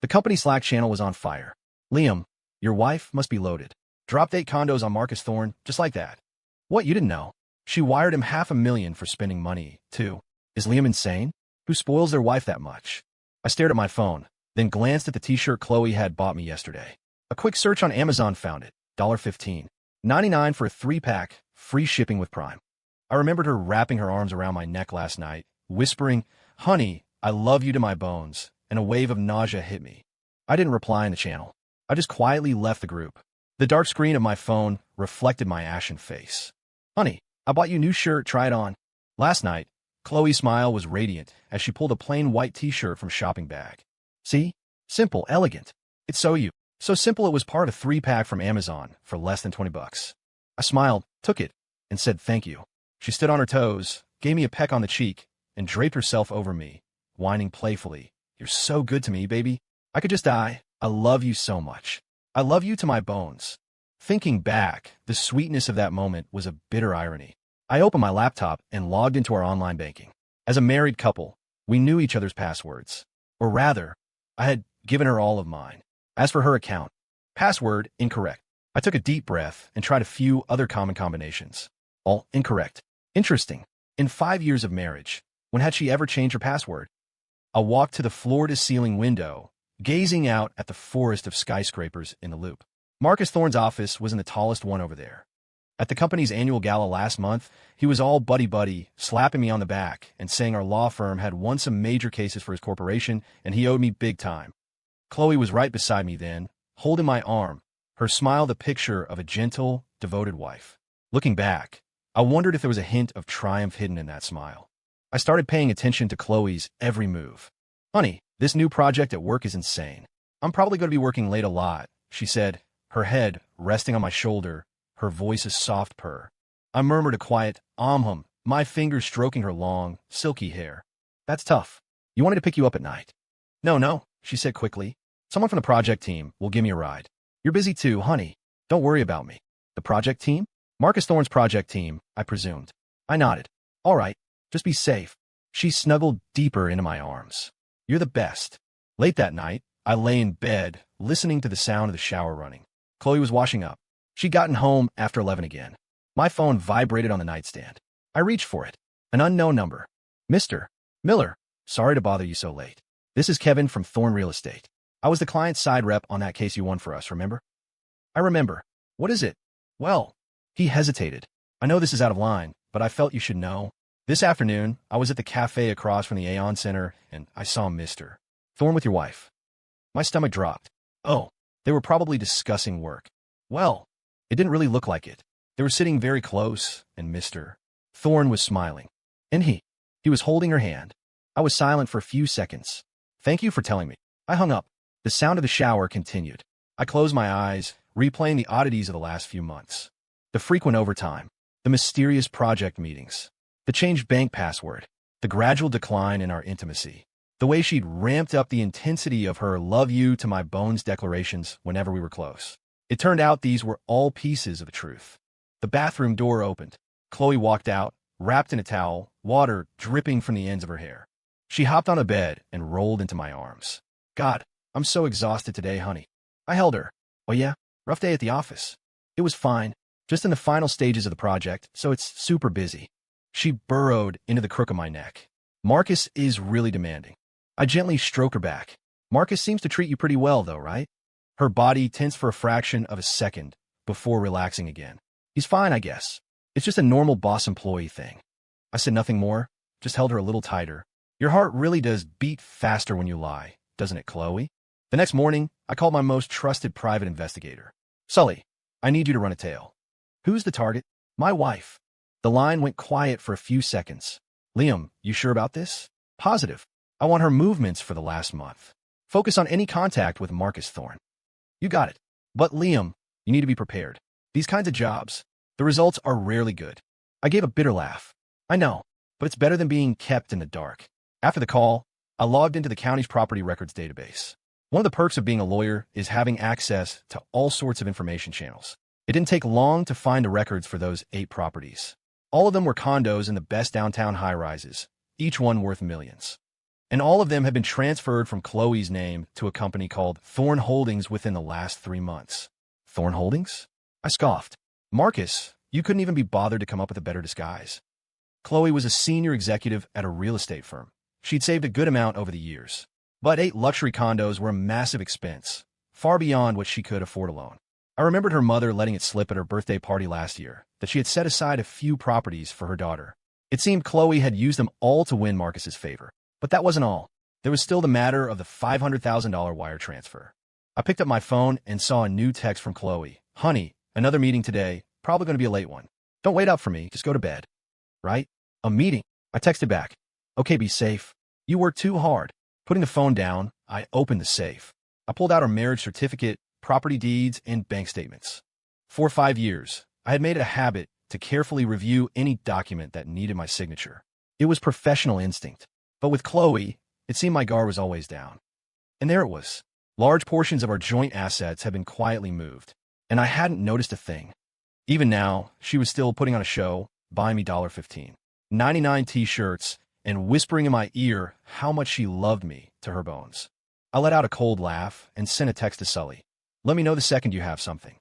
The company Slack channel was on fire. Liam, your wife must be loaded. Dropped 8 condos on Marcus Thorne, just like that. What, you didn't know? She wired him $500,000 for spending money, too. Is Liam insane? Who spoils their wife that much? I stared at my phone, then glanced at the t-shirt Chloe had bought me yesterday. A quick search on Amazon found it, $15.99 for a 3-pack, free shipping with Prime. I remembered her wrapping her arms around my neck last night, whispering, "Honey, I love you to my bones," and a wave of nausea hit me. I didn't reply in the channel. I just quietly left the group. The dark screen of my phone reflected my ashen face. "Honey, I bought you a new shirt, try it on." Last night, Chloe's smile was radiant as she pulled a plain white t-shirt from a shopping bag. See? Simple, elegant. It's so you. So simple it was part of a 3-pack from Amazon for less than $20. I smiled, took it, and said thank you. She stood on her toes, gave me a peck on the cheek, and draped herself over me, whining playfully, "You're so good to me, baby. I could just die. I love you so much. I love you to my bones." Thinking back, the sweetness of that moment was a bitter irony. I opened my laptop and logged into our online banking. As a married couple, we knew each other's passwords. Or rather, I had given her all of mine. As for her account, password incorrect. I took a deep breath and tried a few other common combinations. All incorrect. Interesting. In 5 years of marriage, when had she ever changed her password? I walked to the floor-to-ceiling window, gazing out at the forest of skyscrapers in the loop. Marcus Thorne's office was in the tallest one over there. At the company's annual gala last month, he was all buddy-buddy, slapping me on the back and saying our law firm had won some major cases for his corporation and he owed me big time. Chloe was right beside me then, holding my arm, her smile the picture of a gentle, devoted wife. Looking back, I wondered if there was a hint of triumph hidden in that smile. I started paying attention to Chloe's every move. "Honey, this new project at work is insane. I'm probably going to be working late a lot," she said, her head resting on my shoulder, her voice a soft purr. I murmured a quiet, my fingers stroking her long, silky hair. "That's tough. You wanted to pick you up at night." No, she said quickly. "Someone from the project team will give me a ride. You're busy too, honey. Don't worry about me." "The project team?" "Marcus Thorne's project team," I presumed. I nodded. "All right, just be safe." She snuggled deeper into my arms. "You're the best." Late that night, I lay in bed, listening to the sound of the shower running. Chloe was washing up. She'd gotten home after 11 again. My phone vibrated on the nightstand. I reached for it. An unknown number. "Mr. Miller, sorry to bother you so late. This is Kevin from Thorne Real Estate. I was the client's side rep on that case you won for us, remember?" "I remember. What is it?" "Well," he hesitated. "I know this is out of line, but I felt you should know. This afternoon, I was at the cafe across from the Aeon Center, and I saw Mr. Thorne with your wife." My stomach dropped. Oh, they were probably discussing work. Well, it didn't really look like it. They were sitting very close, and Mr. Thorne was smiling. And he was holding her hand. I was silent for a few seconds. "Thank you for telling me." I hung up. The sound of the shower continued. I closed my eyes, replaying the oddities of the last few months. The frequent overtime, the mysterious project meetings, the changed bank password, the gradual decline in our intimacy, the way she'd ramped up the intensity of her "love you to my bones" declarations whenever we were close. It turned out these were all pieces of the truth. The bathroom door opened. Chloe walked out, wrapped in a towel, water dripping from the ends of her hair. She hopped on a bed and rolled into my arms. "God, I'm so exhausted today, honey." I held her. "Oh yeah? Rough day at the office." "It was fine. Just in the final stages of the project, so it's super busy." She burrowed into the crook of my neck. "Marcus is really demanding." I gently stroked her back. "Marcus seems to treat you pretty well, though, right?" Her body tensed for a fraction of a second before relaxing again. "He's fine, I guess. It's just a normal boss-employee thing." I said nothing more, just held her a little tighter. "Your heart really does beat faster when you lie, doesn't it, Chloe?" The next morning, I called my most trusted private investigator. "Sully, I need you to run a tale." "Who's the target?" "My wife." The line went quiet for a few seconds. "Liam, you sure about this?" "Positive. I want her movements for the last month. Focus on any contact with Marcus Thorne." "You got it. But Liam, you need to be prepared. These kinds of jobs, the results are rarely good." I gave a bitter laugh. "I know, but it's better than being kept in the dark." After the call, I logged into the county's property records database. One of the perks of being a lawyer is having access to all sorts of information channels. It didn't take long to find the records for those 8 properties. All of them were condos in the best downtown high-rises, each one worth millions. and all of them had been transferred from Chloe's name to a company called Thorn Holdings within the last 3 months. Thorn Holdings? I scoffed. Marcus, you couldn't even be bothered to come up with a better disguise. Chloe was a senior executive at a real estate firm. She'd saved a good amount over the years. But 8 luxury condos were a massive expense, far beyond what she could afford alone. I remembered her mother letting it slip at her birthday party last year that she had set aside a few properties for her daughter. It seemed Chloe had used them all to win Marcus's favor. But that wasn't all. There was still the matter of the $500,000 wire transfer. I picked up my phone and saw a new text from Chloe. Honey, another meeting today, probably going to be a late one. Don't wait up for me, just go to bed. Right? A meeting. I texted back. Okay, be safe. You work too hard. Putting the phone down, I opened the safe. I pulled out her marriage certificate, property deeds, and bank statements. For 5 years, I had made it a habit to carefully review any document that needed my signature. It was professional instinct. But with Chloe, it seemed my guard was always down. And there it was. Large portions of our joint assets had been quietly moved, and I hadn't noticed a thing. Even now, she was still putting on a show, buying me $15, 99 t-shirts, and whispering in my ear how much she loved me to her bones. I let out a cold laugh and sent a text to Sully. Let me know the second you have something.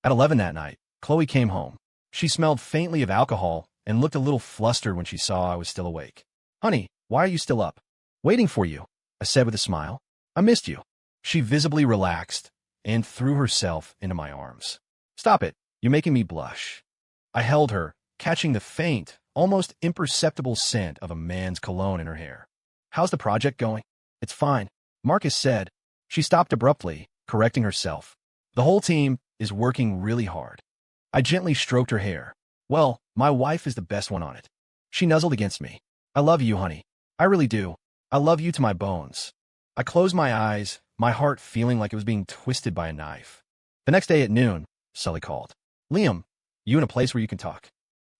At 11 that night, Chloe came home. She smelled faintly of alcohol and looked a little flustered when she saw I was still awake. Honey, why are you still up? Waiting for you, I said with a smile. I missed you. She visibly relaxed and threw herself into my arms. Stop it, you're making me blush. I held her, catching the faint, almost imperceptible scent of a man's cologne in her hair. How's the project going? It's fine, Marcus said. She stopped abruptly, correcting herself. The whole team is working really hard. I gently stroked her hair. Well, my wife is the best one on it. She nuzzled against me. I love you, honey. I really do. I love you to my bones. I closed my eyes, my heart feeling like it was being twisted by a knife. The next day at noon, Sully called. Liam, you in a place where you can talk?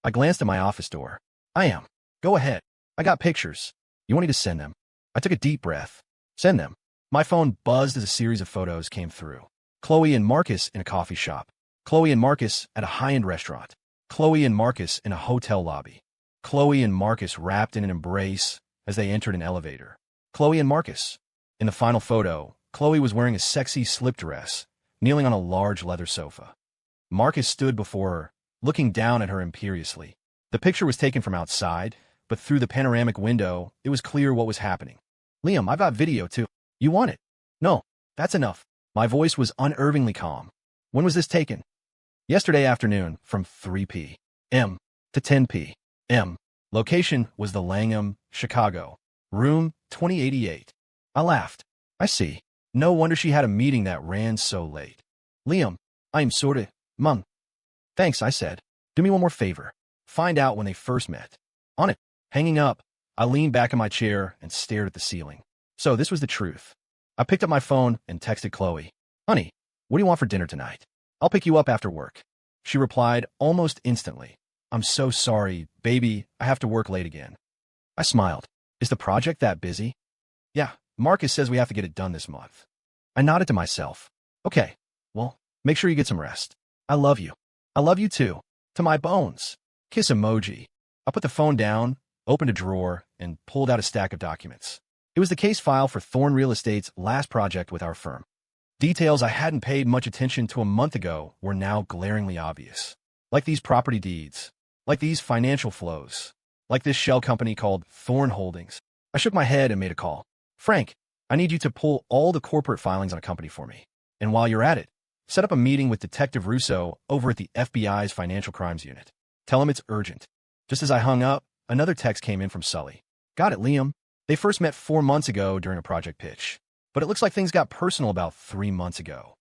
I glanced at my office door. I am. Go ahead. I got pictures. You want me to send them? I took a deep breath. Send them. My phone buzzed as a series of photos came through. Chloe and Marcus in a coffee shop. Chloe and Marcus at a high-end restaurant. Chloe and Marcus in a hotel lobby. Chloe and Marcus wrapped in an embrace as they entered an elevator. Chloe and Marcus. In the final photo, Chloe was wearing a sexy slip dress, kneeling on a large leather sofa. Marcus stood before her, looking down at her imperiously. The picture was taken from outside, but through the panoramic window, it was clear what was happening. Liam, I've got video too. You want it? No, that's enough. My voice was unervingly calm. When was this taken? Yesterday afternoon, from 3 p.m. to 10 p.m. Location was the Langham, Chicago. Room 2088. I laughed. I see. No wonder she had a meeting that ran so late. Liam, I'm sorta, Mum. Thanks, I said. Do me one more favor. Find out when they first met. On it. Hanging up, I leaned back in my chair and stared at the ceiling. So this was the truth. I picked up my phone and texted Chloe. Honey, what do you want for dinner tonight? I'll pick you up after work. She replied almost instantly. I'm so sorry, baby, I have to work late again. I smiled. Is the project that busy? Yeah, Marcus says we have to get it done this month. I nodded to myself. Okay, well, make sure you get some rest. I love you. I love you too. To my bones. Kiss emoji. I put the phone down, opened a drawer, and pulled out a stack of documents. It was the case file for Thorn Real Estate's last project with our firm. Details I hadn't paid much attention to a month ago were now glaringly obvious. Like these property deeds. Like these financial flows. Like this shell company called Thorn Holdings. I shook my head and made a call. Frank, I need you to pull all the corporate filings on a company for me. And while you're at it, set up a meeting with Detective Russo over at the FBI's Financial Crimes Unit. Tell him it's urgent. Just as I hung up, another text came in from Sully. Got it, Liam. They first met 4 months ago during a project pitch. But it looks like things got personal about 3 months ago.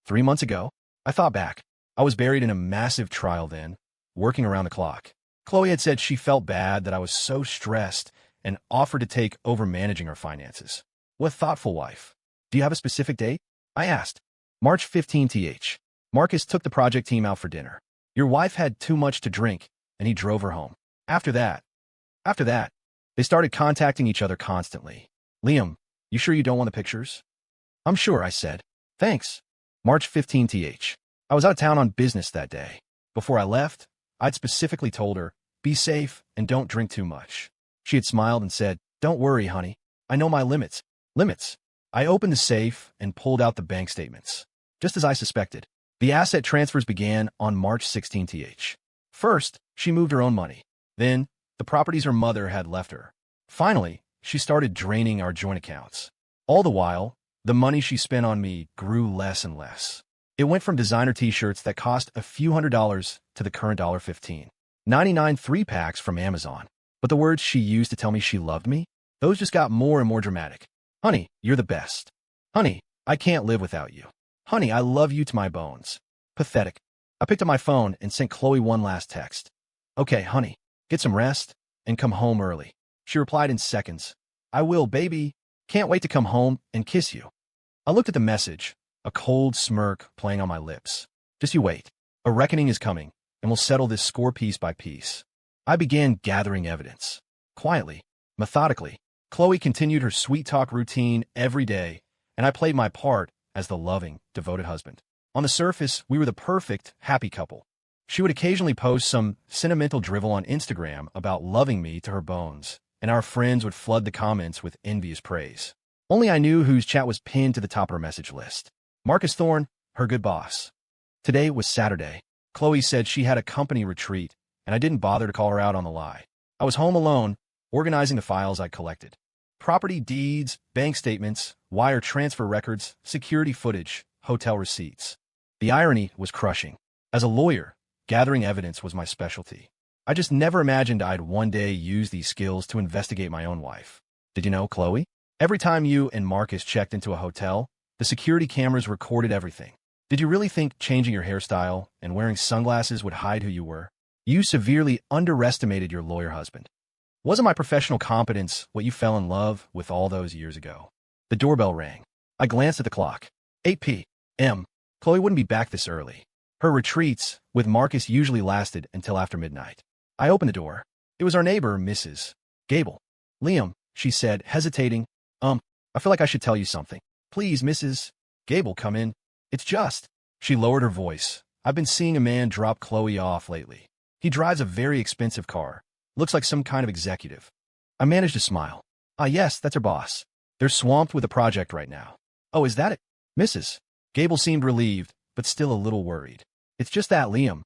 3 months ago? I thought back. I was buried in a massive trial then, working around the clock. Chloe had said she felt bad that I was so stressed and offered to take over managing our finances. What a thoughtful wife. Do you have a specific date? I asked. March 15 th. Marcus took the project team out for dinner. Your wife had too much to drink, and he drove her home. After that, they started contacting each other constantly. Liam, you sure you don't want the pictures? I'm sure, I said. Thanks. March 15 th. I was out of town on business that day. Before I left, I'd specifically told her, be safe and don't drink too much. She had smiled and said, don't worry, honey. I know my limits. Limits. I opened the safe and pulled out the bank statements. Just as I suspected, the asset transfers began on March 16th. First, she moved her own money. Then, the properties her mother had left her. Finally, she started draining our joint accounts. All the while, the money she spent on me grew less and less. It went from designer t-shirts that cost a few $100s to the current $15.99 3-packs from Amazon. But the words she used to tell me she loved me, those just got more and more dramatic. Honey, you're the best. Honey, I can't live without you. Honey, I love you to my bones. Pathetic. I picked up my phone and sent Chloe one last text. Okay, honey, get some rest and come home early. She replied in seconds. I will, baby. Can't wait to come home and kiss you. I looked at the message, a cold smirk playing on my lips. Just you wait. A reckoning is coming, and we'll settle this score piece by piece. I began gathering evidence. Quietly, methodically, Chloe continued her sweet talk routine every day, and I played my part as the loving, devoted husband. On the surface, we were the perfect, happy couple. She would occasionally post some sentimental drivel on Instagram about loving me to her bones, and our friends would flood the comments with envious praise. Only I knew whose chat was pinned to the top of her message list. Marcus Thorne, her good boss. Today was Saturday. Chloe said she had a company retreat, and I didn't bother to call her out on the lie. I was home alone, organizing the files I'd collected. Property deeds, bank statements, wire transfer records, security footage, hotel receipts. The irony was crushing. As a lawyer, gathering evidence was my specialty. I just never imagined I'd one day use these skills to investigate my own wife. Did you know, Chloe? Every time you and Marcus checked into a hotel, the security cameras recorded everything. Did you really think changing your hairstyle and wearing sunglasses would hide who you were? You severely underestimated your lawyer husband. Wasn't my professional competence what you fell in love with all those years ago? The doorbell rang. I glanced at the clock. 8 p.m. Chloe wouldn't be back this early. Her retreats with Marcus usually lasted until after midnight. I opened the door. It was our neighbor, Mrs. Gable. Liam, she said, hesitating. I feel like I should tell you something. Please, Mrs. Gable, come in. It's just. She lowered her voice. I've been seeing a man drop Chloe off lately. He drives a very expensive car. Looks like some kind of executive. I managed to smile. Ah, yes, that's her boss. They're swamped with a project right now. Oh, is that it? Mrs. Gable seemed relieved, but still a little worried. It's just that Liam,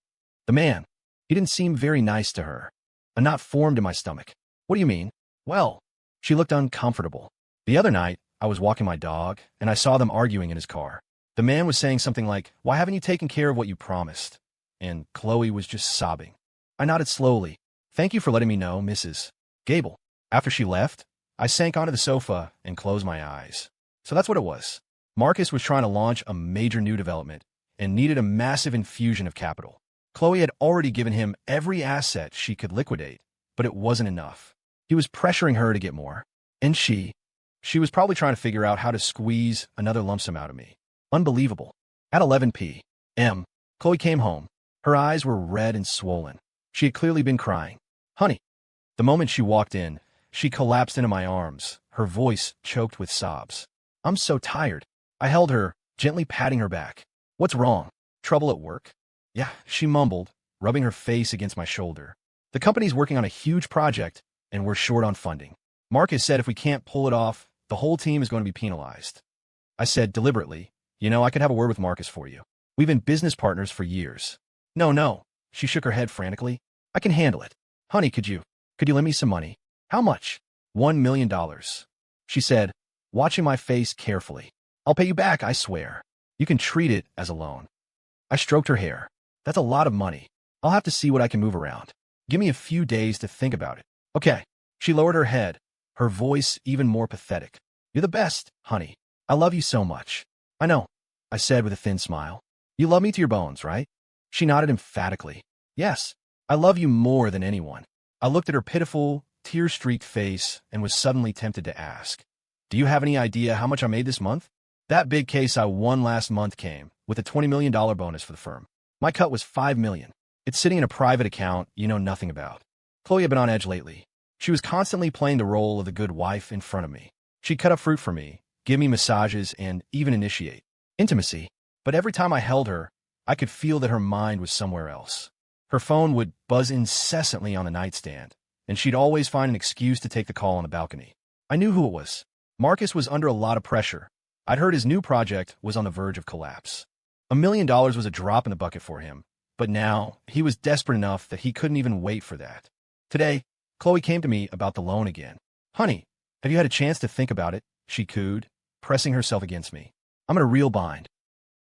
the man, he didn't seem very nice to her. A knot formed in my stomach. What do you mean? Well, she looked uncomfortable. The other night, I was walking my dog, and I saw them arguing in his car. The man was saying something like, why haven't you taken care of what you promised? And Chloe was just sobbing. I nodded slowly. Thank you for letting me know, Mrs. Gable. After she left, I sank onto the sofa and closed my eyes. So that's what it was. Marcus was trying to launch a major new development and needed a massive infusion of capital. Chloe had already given him every asset she could liquidate, but it wasn't enough. He was pressuring her to get more. And she was probably trying to figure out how to squeeze another lump sum out of me. Unbelievable. At 11 p.m., Chloe came home. Her eyes were red and swollen. She had clearly been crying. Honey. The moment she walked in, she collapsed into my arms, her voice choked with sobs. I'm so tired. I held her, gently patting her back. What's wrong? Trouble at work? Yeah, she mumbled, rubbing her face against my shoulder. The company's working on a huge project, and we're short on funding. Marcus said if we can't pull it off, the whole team is going to be penalized. I said deliberately, I could have a word with Marcus for you. We've been business partners for years. No. She shook her head frantically. I can handle it. Honey, could you lend me some money? How much? $1 million. She said, watching my face carefully. I'll pay you back, I swear. You can treat it as a loan. I stroked her hair. That's a lot of money. I'll have to see what I can move around. Give me a few days to think about it. Okay. She lowered her head, her voice even more pathetic. You're the best, honey. I love you so much. I know, I said with a thin smile. You love me to your bones, right? She nodded emphatically. Yes, I love you more than anyone. I looked at her pitiful, tear-streaked face and was suddenly tempted to ask, do you have any idea how much I made this month? That big case I won last month came with a $20 million bonus for the firm. My cut was $5 million. It's sitting in a private account you know nothing about. Chloe had been on edge lately. She was constantly playing the role of the good wife in front of me. She'd cut up fruit for me, give me massages, and even initiate intimacy. But every time I held her, I could feel that her mind was somewhere else. Her phone would buzz incessantly on the nightstand, and she'd always find an excuse to take the call on the balcony. I knew who it was. Marcus was under a lot of pressure. I'd heard his new project was on the verge of collapse. $1 million was a drop in the bucket for him, but now he was desperate enough that he couldn't even wait for that. Today, Chloe came to me about the loan again. Honey, have you had a chance to think about it? She cooed, pressing herself against me. I'm in a real bind.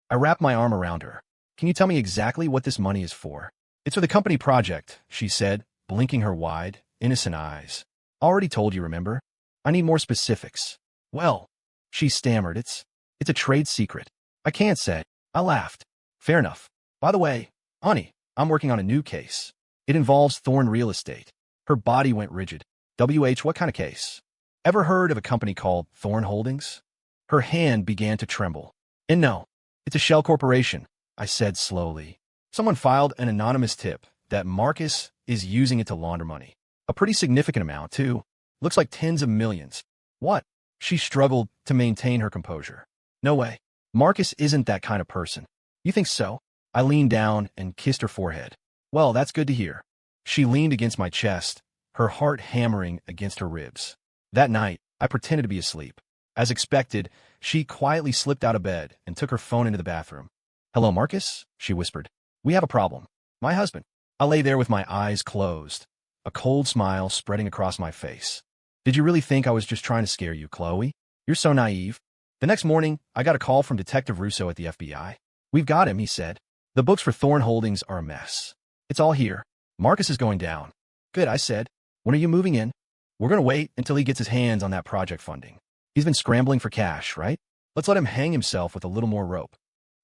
I wrapped my arm around her. Can you tell me exactly what this money is for? It's for the company project, she said, blinking her wide, innocent eyes. Already told you, remember? I need more specifics. Well, she stammered, it's a trade secret. I can't say. I laughed. Fair enough. By the way, honey, I'm working on a new case. It involves Thorn Real Estate. Her body went rigid. What kind of case? Ever heard of a company called Thorn Holdings? Her hand began to tremble. And no, it's a shell corporation, I said slowly. Someone filed an anonymous tip that Marcus is using it to launder money. A pretty significant amount, too. Looks like tens of millions. What? She struggled to maintain her composure. No way. Marcus isn't that kind of person. You think so? I leaned down and kissed her forehead. Well, that's good to hear. She leaned against my chest, her heart hammering against her ribs. That night, I pretended to be asleep. As expected, she quietly slipped out of bed and took her phone into the bathroom. Hello, Marcus, she whispered. We have a problem. My husband. I lay there with my eyes closed, a cold smile spreading across my face. Did you really think I was just trying to scare you, Chloe? You're so naive. The next morning, I got a call from Detective Russo at the FBI. We've got him, he said. The books for Thorn Holdings are a mess. It's all here. Marcus is going down. Good, I said. When are you moving in? We're going to wait until he gets his hands on that project funding. He's been scrambling for cash, right? Let's let him hang himself with a little more rope.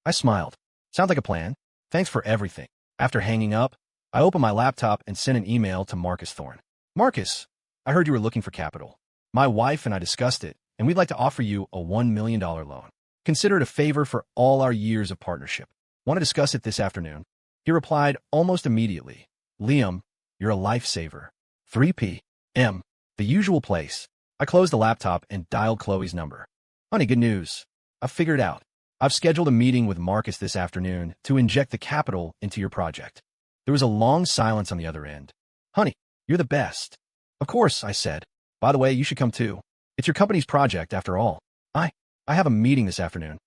I smiled. Sounds like a plan. Thanks for everything. After hanging up, I opened my laptop and sent an email to Marcus Thorn. Marcus, I heard you were looking for capital. My wife and I discussed it, and we'd like to offer you a $1 million loan. Consider it a favor for all our years of partnership. Want to discuss it this afternoon? He replied almost immediately. Liam, you're a lifesaver. 3 p.m. The usual place. I closed the laptop and dialed Chloe's number. Honey, good news. I've figured it out. I've scheduled a meeting with Marcus this afternoon to inject the capital into your project. There was a long silence on the other end. Honey, you're the best. Of course, I said. By the way, you should come too. It's your company's project, after all. I have a meeting this afternoon.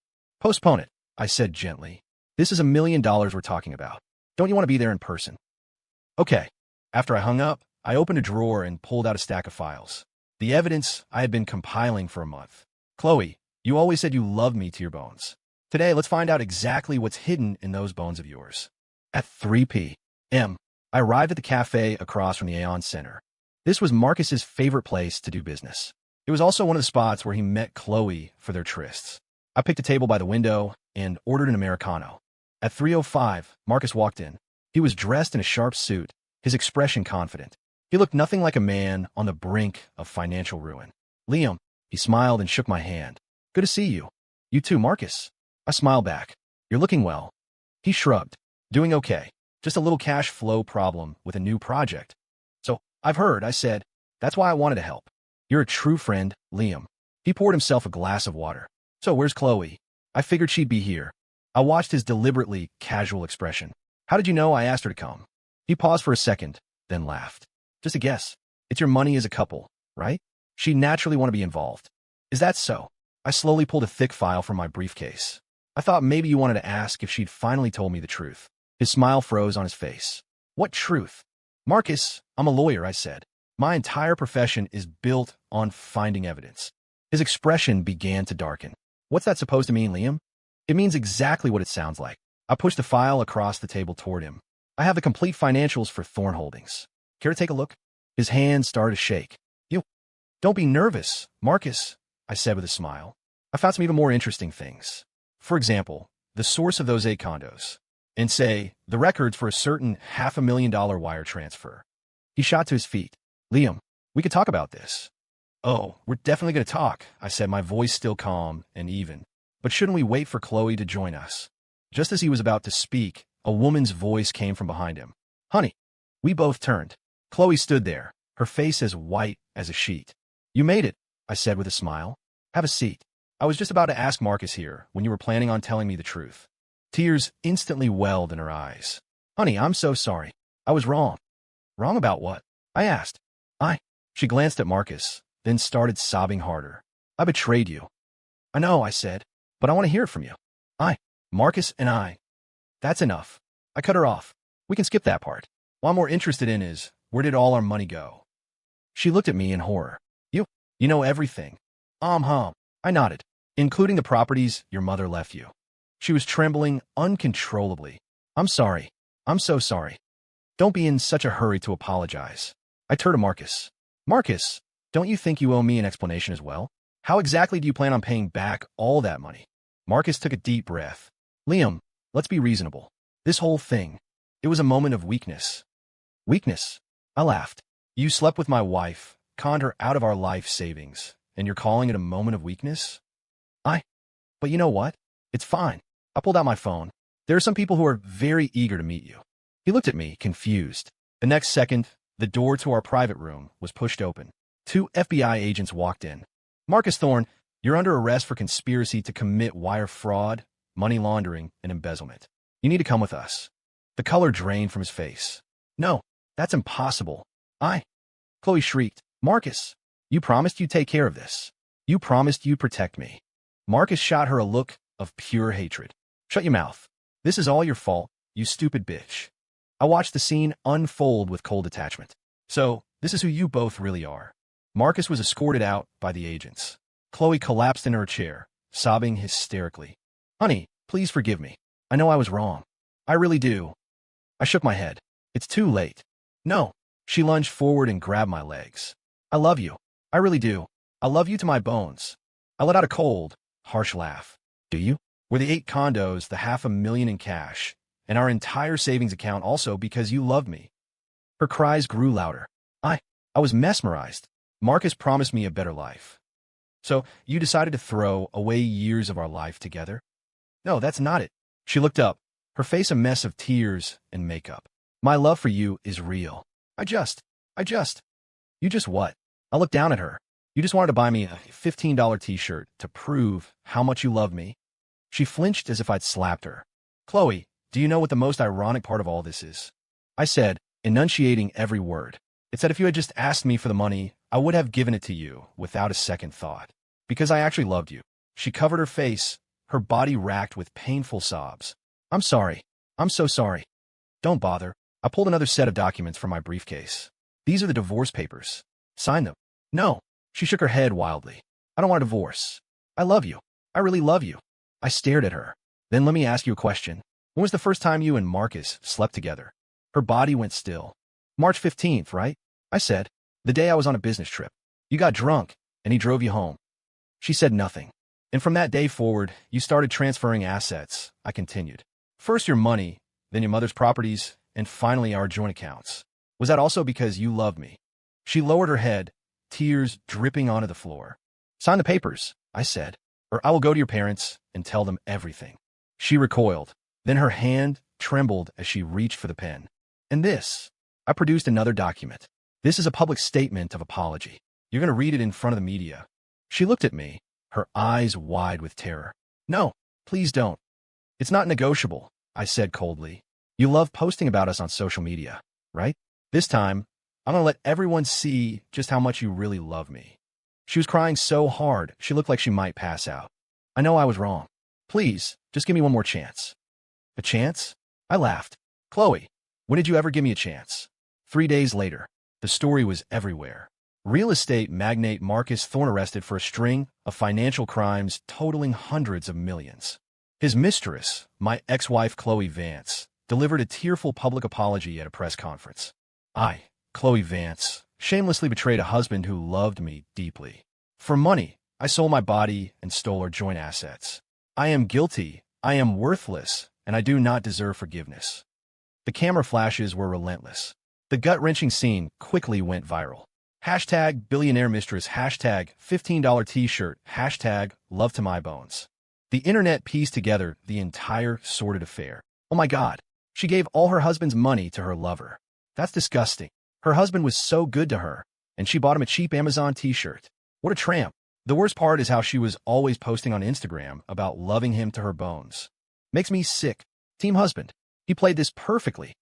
Postpone it, I said gently. This is $1 million we're talking about. Don't you want to be there in person? Okay. After I hung up, I opened a drawer and pulled out a stack of files. The evidence I had been compiling for a month. Chloe, you always said you loved me to your bones. Today, let's find out exactly what's hidden in those bones of yours. At 3 p.m., I arrived at the cafe across from the Aeon Center. This was Marcus's favorite place to do business. It was also one of the spots where he met Chloe for their trysts. I picked a table by the window and ordered an Americano. At 3:05, Marcus walked in. He was dressed in a sharp suit, his expression confident. He looked nothing like a man on the brink of financial ruin. Liam, he smiled and shook my hand. Good to see you. You too, Marcus. I smiled back. You're looking well. He shrugged. Doing okay. Just a little cash flow problem with a new project. So, I've heard, I said. That's why I wanted to help. You're a true friend, Liam. He poured himself a glass of water. So where's Chloe? I figured she'd be here. I watched his deliberately casual expression. How did you know I asked her to come? He paused for a second, then laughed. Just a guess. It's your money as a couple, right? She'd naturally want to be involved. Is that so? I slowly pulled a thick file from my briefcase. I thought maybe you wanted to ask if she'd finally told me the truth. His smile froze on his face. What truth? Marcus, I'm a lawyer, I said. My entire profession is built on finding evidence. His expression began to darken. What's that supposed to mean, Liam? It means exactly what it sounds like. I pushed the file across the table toward him. I have the complete financials for Thorn Holdings. Care to take a look? His hand started to shake. You, don't be nervous, Marcus, I said with a smile. I found some even more interesting things. For example, the source of those 8 condos. And say, the records for a certain $500,000 wire transfer. He shot to his feet. Liam, we could talk about this. Oh, we're definitely going to talk, I said, my voice still calm and even. But shouldn't we wait for Chloe to join us? Just as he was about to speak, a woman's voice came from behind him. Honey. We both turned. Chloe stood there, her face as white as a sheet. You made it, I said with a smile. Have a seat. I was just about to ask Marcus here when you were planning on telling me the truth. Tears instantly welled in her eyes. Honey, I'm so sorry. I was wrong. Wrong about what? I asked. She glanced at Marcus, then started sobbing harder. I betrayed you. I know, I said, but I want to hear it from you. Marcus and I. That's enough. I cut her off. We can skip that part. What I'm more interested in is, where did all our money go? She looked at me in horror. You know everything. I nodded. Including the properties your mother left you. She was trembling uncontrollably. I'm sorry. I'm so sorry. Don't be in such a hurry to apologize. I turned to Marcus. Marcus, don't you think you owe me an explanation as well? How exactly do you plan on paying back all that money? Marcus took a deep breath. Liam, let's be reasonable. This whole thing, it was a moment of weakness. Weakness? I laughed. You slept with my wife, conned her out of our life savings, and you're calling it a moment of weakness? But you know what? It's fine. I pulled out my phone. There are some people who are very eager to meet you. He looked at me, confused. The next second, the door to our private room was pushed open. 2 FBI agents walked in. Marcus Thorne, you're under arrest for conspiracy to commit wire fraud, money laundering, and embezzlement. You need to come with us. The color drained from his face. No, that's impossible. Chloe shrieked. Marcus, you promised you'd take care of this. You promised you'd protect me. Marcus shot her a look of pure hatred. Shut your mouth. This is all your fault, you stupid bitch. I watched the scene unfold with cold detachment. So, this is who you both really are. Marcus was escorted out by the agents. Chloe collapsed in her chair, sobbing hysterically. Honey, please forgive me. I know I was wrong. I really do. I shook my head. It's too late. No. She lunged forward and grabbed my legs. I love you. I really do. I love you to my bones. I let out a cold, harsh laugh. Do you? Were the 8 condos, the $500,000 in cash, and our entire savings account also because you loved me? Her cries grew louder. I was mesmerized. Marcus promised me a better life. So you decided to throw away years of our life together? No, that's not it. She looked up, her face a mess of tears and makeup. My love for you is real. You just what? I looked down at her. You just wanted to buy me a $15 t-shirt to prove how much you love me? She flinched as if I'd slapped her. Chloe, do you know what the most ironic part of all this is? I said, enunciating every word. It's that if you had just asked me for the money, I would have given it to you without a second thought. Because I actually loved you. She covered her face, her body racked with painful sobs. I'm sorry. I'm so sorry. Don't bother. I pulled another set of documents from my briefcase. These are the divorce papers. Sign them. No. She shook her head wildly. I don't want a divorce. I love you. I really love you. I stared at her. Then let me ask you a question. When was the first time you and Marcus slept together? Her body went still. March 15th, right? I said. The day I was on a business trip. You got drunk, and he drove you home. She said nothing. And from that day forward, you started transferring assets, I continued. First your money, then your mother's properties, and finally our joint accounts. Was that also because you loved me? She lowered her head, tears dripping onto the floor. Sign the papers, I said, or I will go to your parents and tell them everything. She recoiled. Then her hand trembled as she reached for the pen. And this. I produced another document. This is a public statement of apology. You're going to read it in front of the media. She looked at me, her eyes wide with terror. No, please don't. It's not negotiable, I said coldly. You love posting about us on social media, right? This time, I'm going to let everyone see just how much you really love me. She was crying so hard, she looked like she might pass out. I know I was wrong. Please, just give me one more chance. A chance? I laughed. Chloe, when did you ever give me a chance? 3 days later, the story was everywhere. Real estate magnate Marcus Thorne arrested for a string of financial crimes totaling hundreds of millions. His mistress, my ex-wife Chloe Vance, delivered a tearful public apology at a press conference. I, Chloe Vance, shamelessly betrayed a husband who loved me deeply. For money, I sold my body and stole our joint assets. I am guilty, I am worthless, and I do not deserve forgiveness. The camera flashes were relentless. The gut-wrenching scene quickly went viral. Hashtag billionaire mistress, hashtag $15 t-shirt, hashtag love to my bones. The internet pieced together the entire sordid affair. Oh my God, she gave all her husband's money to her lover. That's disgusting. Her husband was so good to her, and she bought him a cheap Amazon t-shirt. What a tramp. The worst part is how she was always posting on Instagram about loving him to her bones. Makes me sick. Team husband. He played this perfectly.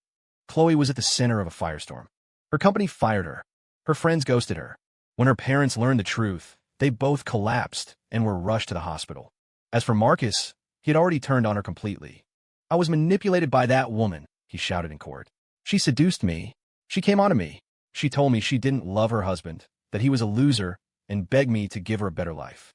Chloe was at the center of a firestorm. Her company fired her. Her friends ghosted her. When her parents learned the truth, They both collapsed and were rushed to the hospital. As for Marcus, he had already turned on her completely. "I was manipulated by that woman," he shouted in court. "She seduced me. She came onto me. She told me she didn't love her husband, that he was a loser, and begged me to give her a better life."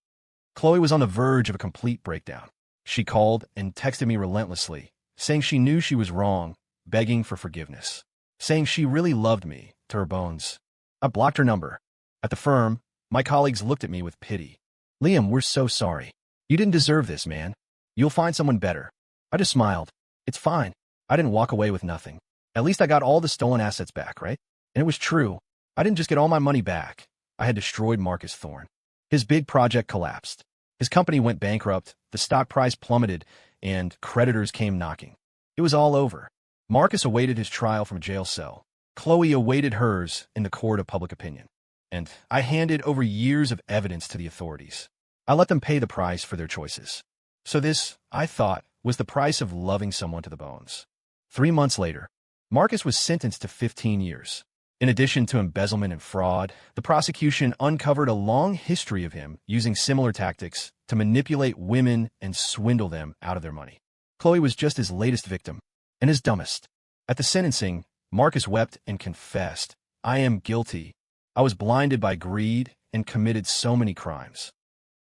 Chloe was on the verge of a complete breakdown. She called and texted me relentlessly, saying she knew she was wrong, begging for forgiveness, saying she really loved me to her bones. I blocked her number. At the firm, my colleagues looked at me with pity. "Liam, we're so sorry. You didn't deserve this, man. You'll find someone better." I just smiled. "It's fine. I didn't walk away with nothing. At least I got all the stolen assets back, right?" And it was true. I didn't just get all my money back. I had destroyed Marcus Thorne. His big project collapsed. His company went bankrupt, the stock price plummeted, and creditors came knocking. It was all over. Marcus awaited his trial from a jail cell. Chloe awaited hers in the court of public opinion. And I handed over years of evidence to the authorities. I let them pay the price for their choices. So this, I thought, was the price of loving someone to the bones. 3 months later, Marcus was sentenced to 15 years. In addition to embezzlement and fraud, the prosecution uncovered a long history of him using similar tactics to manipulate women and swindle them out of their money. Chloe was just his latest victim, and his dumbest. At the sentencing, Marcus wept and confessed, "I am guilty. I was blinded by greed and committed so many crimes."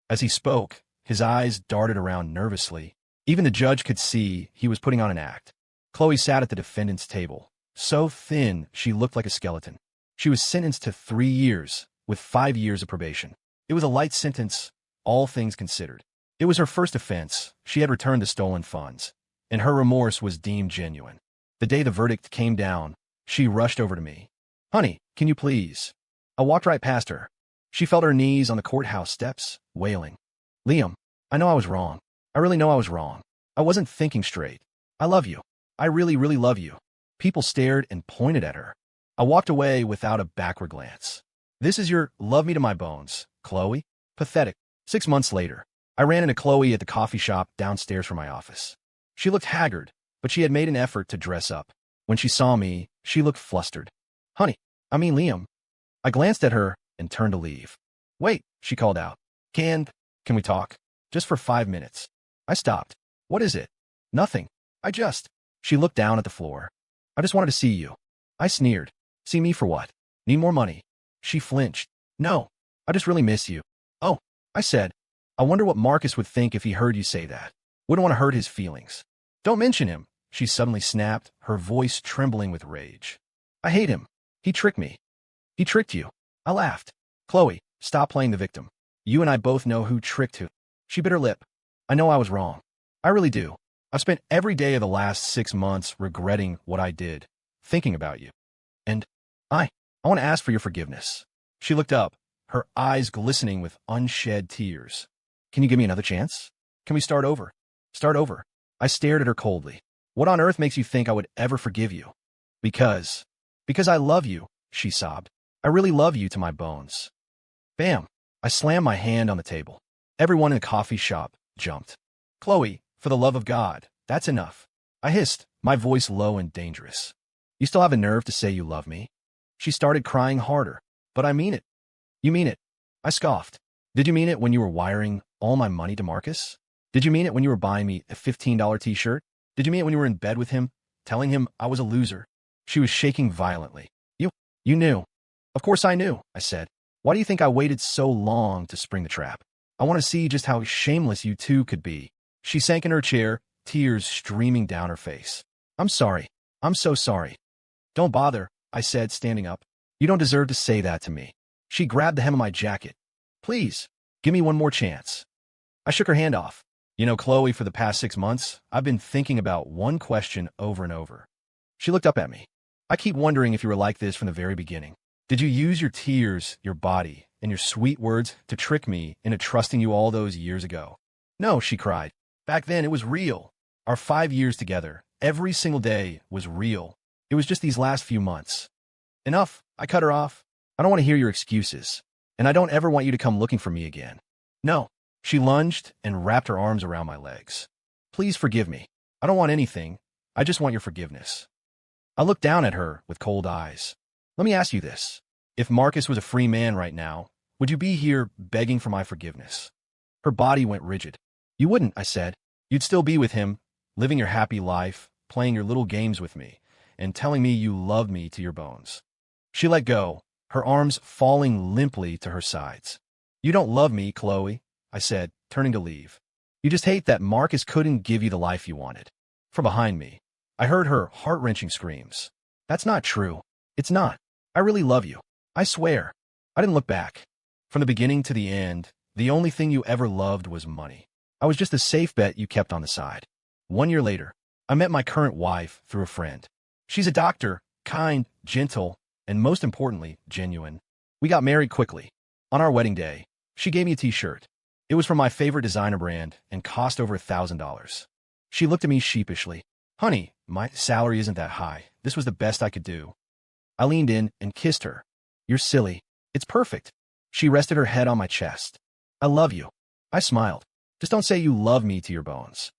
As he spoke, his eyes darted around nervously. Even the judge could see he was putting on an act. Chloe sat at the defendant's table, so thin she looked like a skeleton. She was sentenced to 3 years, with 5 years of probation. It was a light sentence, all things considered. It was her first offense. She had returned the stolen funds, and her remorse was deemed genuine. The day the verdict came down, she rushed over to me. "Honey, can you please?" I walked right past her. She felt her knees on the courthouse steps, wailing. "Liam, I know I was wrong. I really know I was wrong. I wasn't thinking straight. I love you. I really, really love you." People stared and pointed at her. I walked away without a backward glance. "This is your love me to my bones, Chloe?" Pathetic. 6 months later, I ran into Chloe at the coffee shop downstairs from my office. She looked haggard, but she had made an effort to dress up. When she saw me, she looked flustered. "Honey, I mean Liam." I glanced at her and turned to leave. "Wait," she called out. Can we talk? Just for 5 minutes." I stopped. "What is it?" "Nothing. She looked down at the floor. "I just wanted to see you." I sneered. "See me for what? Need more money?" She flinched. "No, I just really miss you." "Oh," I said. "I wonder what Marcus would think if he heard you say that. Wouldn't want to hurt his feelings." "Don't mention him," she suddenly snapped, her voice trembling with rage. "I hate him. He tricked me." "He tricked you." I laughed. "Chloe, stop playing the victim. You and I both know who tricked who." She bit her lip. "I know I was wrong. I really do. I've spent every day of the last 6 months regretting what I did, thinking about you. And I want to ask for your forgiveness." She looked up, her eyes glistening with unshed tears. "Can you give me another chance? Can we start over?" "Start over?" I stared at her coldly. "What on earth makes you think I would ever forgive you?" Because I love you," she sobbed. "I really love you to my bones." Bam! I slammed my hand on the table. Everyone in the coffee shop jumped. "Chloe, for the love of God, that's enough." I hissed, my voice low and dangerous. "You still have the nerve to say you love me?" She started crying harder. "But I mean it." "You mean it?" I scoffed. "Did you mean it when you were wiring all my money to Marcus? Did you mean it when you were buying me a $15 t-shirt? Did you mean it when you were in bed with him, telling him I was a loser?" She was shaking violently. You knew." "Of course I knew," I said. "Why do you think I waited so long to spring the trap? I want to see just how shameless you two could be." She sank in her chair, tears streaming down her face. "I'm sorry. I'm so sorry." "Don't bother," I said, standing up. "You don't deserve to say that to me." She grabbed the hem of my jacket. "Please, give me one more chance." I shook her hand off. "You know, Chloe, for the past 6 months, I've been thinking about one question over and over." She looked up at me. "I keep wondering if you were like this from the very beginning. Did you use your tears, your body, and your sweet words to trick me into trusting you all those years ago?" "No," she cried. "Back then, it was real. Our 5 years together, every single day, was real. It was just these last few months." "Enough," I cut her off. "I don't want to hear your excuses, and I don't ever want you to come looking for me again." "No." She lunged and wrapped her arms around my legs. "Please forgive me. I don't want anything. I just want your forgiveness." I looked down at her with cold eyes. "Let me ask you this. If Marcus was a free man right now, would you be here begging for my forgiveness? Her body went rigid. You wouldn't, I said. You'd still be with him, living your happy life, playing your little games with me, and telling me you love me to your bones. She let go, her arms falling limply to her sides. You don't love me, Chloe, I said, turning to leave. You just hate that Marcus couldn't give you the life you wanted. From behind me, I heard her heart-wrenching screams. That's not true. It's not. I really love you. I swear. I didn't look back. From the beginning to the end, the only thing you ever loved was money. I was just a safe bet you kept on the side. 1 year later, I met my current wife through a friend. She's a doctor, kind, gentle, and most importantly, genuine. We got married quickly. On our wedding day, she gave me a t-shirt. It was from my favorite designer brand and cost over $1,000. She looked at me sheepishly. Honey, my salary isn't that high. This was the best I could do. I leaned in and kissed her. You're silly. It's perfect. She rested her head on my chest. I love you. I smiled. Just don't say you love me to your bones.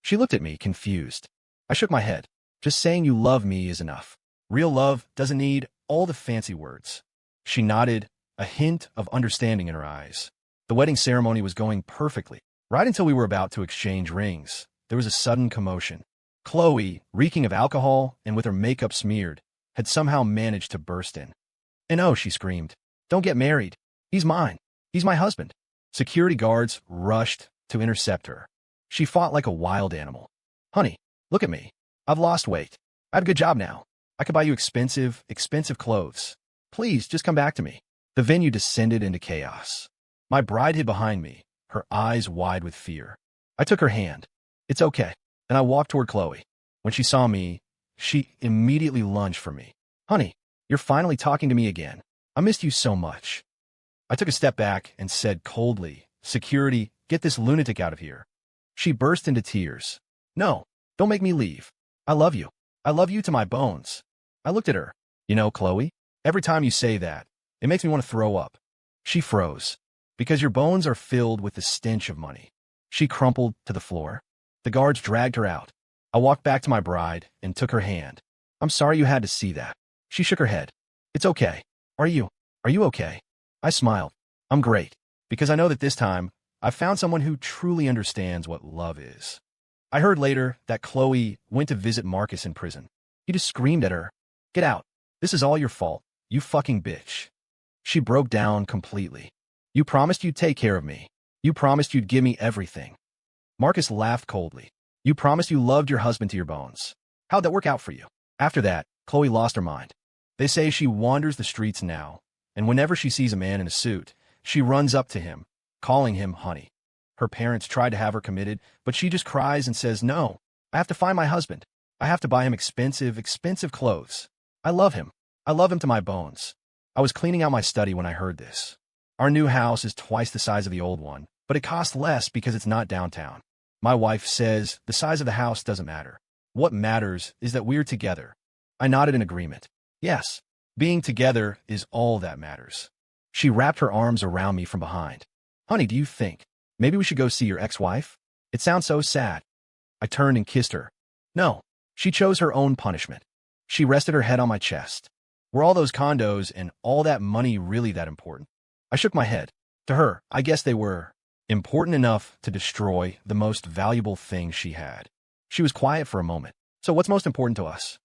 She looked at me, confused. I shook my head. Just saying you love me is enough. Real love doesn't need all the fancy words. She nodded, a hint of understanding in her eyes. The wedding ceremony was going perfectly. Right until we were about to exchange rings, there was a sudden commotion. Chloe, reeking of alcohol and with her makeup smeared, had somehow managed to burst in. And oh, she screamed. Don't get married. He's mine. He's my husband. Security guards rushed to intercept her. She fought like a wild animal. Honey, look at me. I've lost weight. I have a good job now. I could buy you expensive clothes. Please, just come back to me. The venue descended into chaos. My bride hid behind me, her eyes wide with fear. I took her hand. It's okay. And I walked toward Chloe. When she saw me, she immediately lunged for me. Honey, you're finally talking to me again. I missed you so much. I took a step back and said coldly, Security, get this lunatic out of here. She burst into tears. No, don't make me leave. I love you. I love you to my bones. I looked at her. You know, Chloe, every time you say that, it makes me want to throw up. She froze. Because your bones are filled with the stench of money. She crumpled to the floor. The guards dragged her out. I walked back to my bride and took her hand. I'm sorry you had to see that. She shook her head. It's okay. Are you okay? I smiled. I'm great. Because I know that this time, I've found someone who truly understands what love is. I heard later that Chloe went to visit Marcus in prison. He just screamed at her. Get out. This is all your fault. You fucking bitch. She broke down completely. You promised you'd take care of me. You promised you'd give me everything. Marcus laughed coldly. You promised you loved your husband to your bones. How'd that work out for you? After that, Chloe lost her mind. They say she wanders the streets now, and whenever she sees a man in a suit, she runs up to him, calling him honey. Her parents tried to have her committed, but she just cries and says, no, I have to find my husband. I have to buy him expensive clothes. I love him. I love him to my bones. I was cleaning out my study when I heard this. Our new house is twice the size of the old one, but it costs less because it's not downtown. My wife says the size of the house doesn't matter. What matters is that we're together. I nodded in agreement. Yes, being together is all that matters. She wrapped her arms around me from behind. Honey, do you think maybe we should go see your ex-wife? It sounds so sad. I turned and kissed her. No, she chose her own punishment. She rested her head on my chest. Were all those condos and all that money really that important? I shook my head. To her, I guess they were important enough to destroy the most valuable thing she had. She was quiet for a moment. So what's most important to us?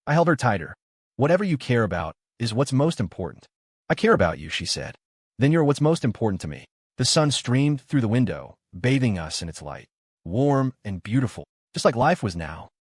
I held her tighter. Whatever you care about is what's most important. I care about you, she said. Then you're what's most important to me. The sun streamed through the window, bathing us in its light. Warm and beautiful, just like life was now.